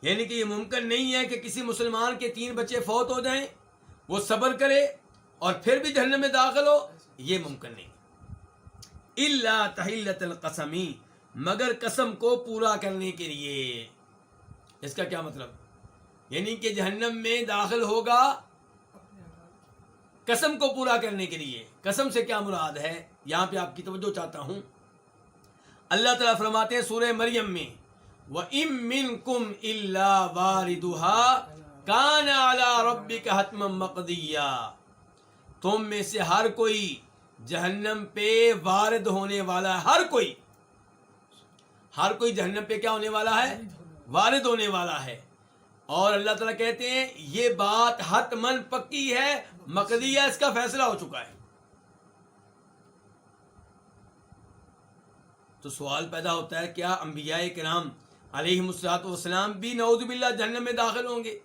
یعنی کہ یہ ممکن نہیں ہے کہ کسی مسلمان کے 3 بچے فوت ہو جائیں، وہ صبر کرے اور پھر بھی جہنم میں داخل ہو، یہ ممکن نہیں۔ الا تحلۃ القسمی، مگر قسم کو پورا کرنے کے لیے۔ اس کا کیا مطلب؟ یعنی کہ جہنم میں داخل ہوگا قسم کو پورا کرنے کے لیے۔ قسم سے کیا مراد ہے؟ یہاں پہ آپ کی توجہ چاہتا ہوں۔ اللہ تعالیٰ فرماتے ہیں سورہ مریم میں، وَإِن مِّنكُمْ إِلَّا وَارِدُهَا كَانَ عَلَىٰ رَبِّكَ حَتْمًا مَّقْضِيًّا، تم میں سے ہر کوئی جہنم پہ وارد ہونے والا ہے۔ ہر کوئی جہنم پہ کیا ہونے والا ہے؟ وارد ہونے والا ہے۔ اور اللہ تعالیٰ کہتے ہیں یہ بات حتمن پکی ہے، مقضیہ، اس کا فیصلہ ہو چکا ہے۔ تو سوال پیدا ہوتا ہے کیا انبیاء کرام علیہ السلام بھی نعوذ باللہ جہنم میں داخل ہوں گے؟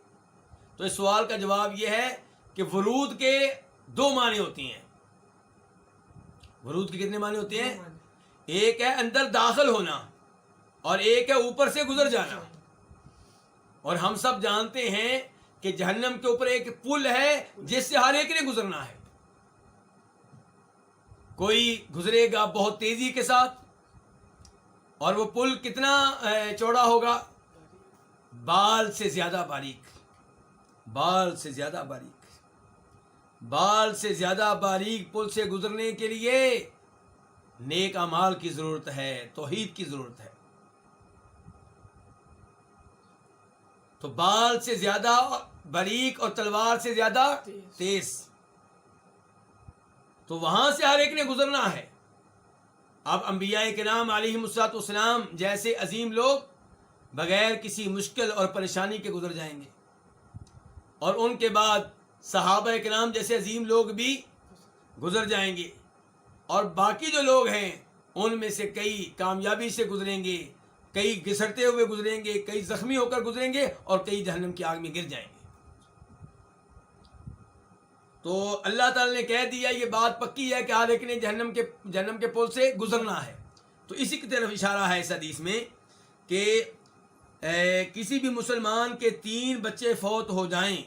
تو اس سوال کا جواب یہ ہے کہ ورود کے 2 معنی ہوتی ہیں۔ ورود کے کتنے معنی ہوتے ہیں؟ ایک ہے اندر داخل ہونا اور ایک ہے اوپر سے گزر جانا۔ اور ہم سب جانتے ہیں کہ جہنم کے اوپر ایک پل ہے جس سے ہر ایک نے گزرنا ہے۔ کوئی گزرے گا بہت تیزی کے ساتھ، اور وہ پل کتنا چوڑا ہوگا؟ بال سے زیادہ باریک، بال سے زیادہ باریک، بال سے زیادہ باریک پل سے گزرنے کے لیے نیک اعمال کی ضرورت ہے، توحید کی ضرورت ہے۔ تو بال سے زیادہ باریک اور تلوار سے زیادہ تیز، تو وہاں سے ہر ایک نے گزرنا ہے۔ اب انبیاء کرام علیہ السلام جیسے عظیم لوگ بغیر کسی مشکل اور پریشانی کے گزر جائیں گے، اور ان کے بعد صحابہ کرام جیسے عظیم لوگ بھی گزر جائیں گے، اور باقی جو لوگ ہیں ان میں سے کئی کامیابی سے گزریں گے، کئی گھسٹتے ہوئے گزریں گے، کئی زخمی ہو کر گزریں گے، اور کئی جہنم کی آگ میں گر جائیں گے۔ تو اللہ تعالیٰ نے کہہ دیا یہ بات پکی ہے کہ ہر ایک نے جہنم کے پل سے گزرنا ہے۔ تو اسی کی طرف اشارہ ہے اس حدیث میں کہ کسی بھی مسلمان کے 3 بچے فوت ہو جائیں،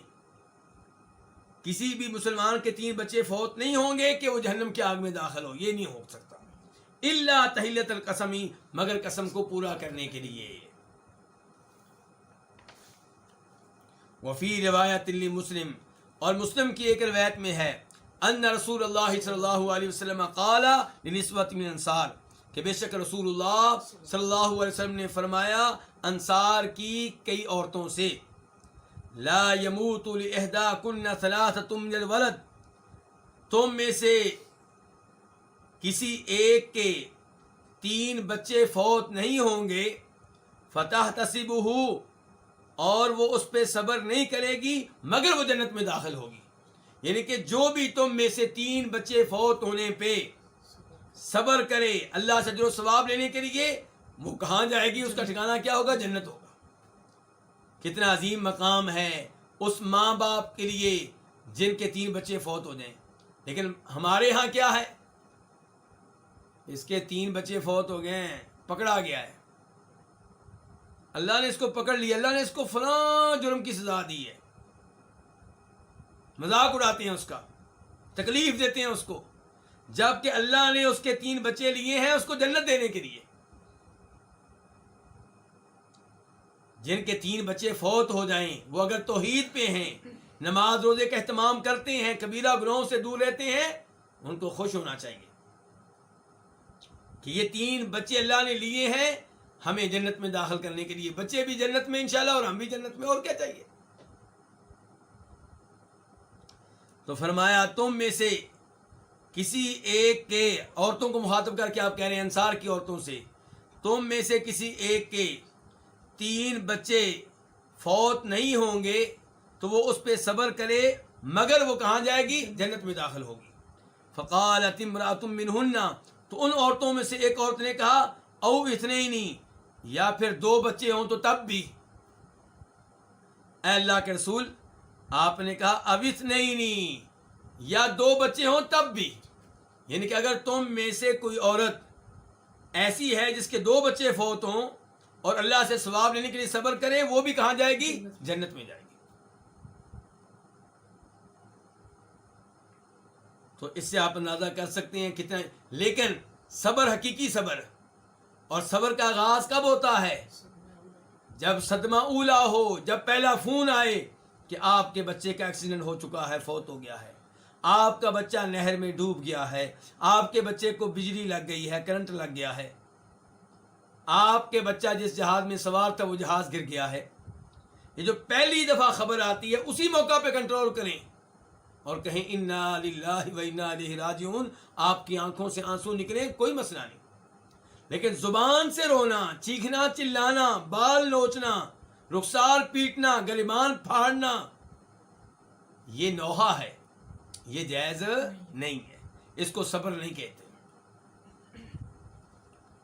کسی بھی مسلمان کے 3 بچے فوت نہیں ہوں گے کہ وہ جہنم کی آگ میں داخل ہو، یہ نہیں ہو سکتا۔ الا تحلۃ القسمی، مگر قسم کو پورا کرنے کے لیے۔ وفی روایت لمسلم، اور مسلم کی ایک روایت میں ہے، ان رسول اللہ صلی اللہ علیہ وسلم قال لنسوۃ من انصار، کہ بے شک رسول اللہ صلی اللہ علیہ وسلم نے فرمایا انصار کی کئی عورتوں سے، لا يموت لإحداكن 3 من الولد، تم میں سے کسی ایک کے 3 بچے فوت نہیں ہوں گے، فتحتسبہ، اور وہ اس پہ صبر نہیں کرے گی مگر وہ جنت میں داخل ہوگی۔ یعنی کہ جو بھی تم میں سے 3 بچے فوت ہونے پہ صبر کرے اللہ سے اجر و ثواب لینے کے لیے، وہ کہاں جائے گی؟ اس کا ٹھکانہ کیا ہوگا؟ جنت ہوگا۔ کتنا عظیم مقام ہے اس ماں باپ کے لیے جن کے 3 بچے فوت ہو جائیں۔ لیکن ہمارے ہاں کیا ہے؟ اس کے 3 بچے فوت ہو گئے ہیں، پکڑا گیا ہے، اللہ نے اس کو پکڑ لیا، اللہ نے اس کو فلاں جرم کی سزا دی ہے، مذاق اڑاتے ہیں اس کا، تکلیف دیتے ہیں اس کو، جبکہ اللہ نے اس کے 3 بچے لیے ہیں اس کو جنت دینے کے لیے۔ جن کے 3 بچے فوت ہو جائیں، وہ اگر توحید پہ ہیں، نماز روزے کا اہتمام کرتے ہیں، کبیرہ گناہوں سے دور رہتے ہیں، ان کو خوش ہونا چاہیے کہ یہ 3 بچے اللہ نے لیے ہیں ہمیں جنت میں داخل کرنے کے لیے، بچے بھی جنت میں انشاءاللہ اور ہم بھی جنت میں، اور کیا چاہیے۔ تو فرمایا تم میں سے کسی ایک کے، عورتوں کو مخاطب کر کے آپ کہہ رہے ہیں انصار کی عورتوں سے، تم میں سے کسی ایک کے 3 بچے فوت نہیں ہوں گے تو وہ اس پہ صبر کرے مگر وہ کہاں جائے گی؟ جنت میں داخل ہوگی۔ فقالت امرأۃ منہن، تو ان عورتوں میں سے ایک عورت نے کہا، او اثنین، یا پھر 2 بچے ہوں تو تب بھی، اے اللہ کے رسول آپ نے کہا اب اثنین، یا 2 بچے ہوں تب بھی، یعنی کہ اگر تم میں سے کوئی عورت ایسی ہے جس کے 2 بچے فوت ہوں اور اللہ سے ثواب لینے کے لیے صبر کرے وہ بھی کہاں جائے گی؟ جنت میں جائے گی. تو اس سے آپ اندازہ کر سکتے ہیں کتنا. لیکن صبر حقیقی صبر، اور صبر کا آغاز کب ہوتا ہے؟ جب صدمہ اولا ہو، جب پہلا فون آئے کہ آپ کے بچے کا ایکسیڈنٹ ہو چکا ہے، فوت ہو گیا ہے، آپ کا بچہ نہر میں ڈوب گیا ہے، آپ کے بچے کو بجلی لگ گئی ہے، کرنٹ لگ گیا ہے، آپ کے بچہ جس جہاز میں سوار تھا وہ جہاز گر گیا ہے. یہ جو پہلی دفعہ خبر آتی ہے اسی موقع پہ کنٹرول کریں اور کہیں انا للہ و انا الیہ راجعون. آپ کی آنکھوں سے آنسو نکلیں کوئی مسئلہ نہیں، لیکن زبان سے رونا، چیخنا، چلانا، بال نوچنا، رخسار پیٹنا، گریبان پھاڑنا، یہ نوحہ ہے، یہ جائز نہیں ہے، اس کو صبر نہیں کہتے.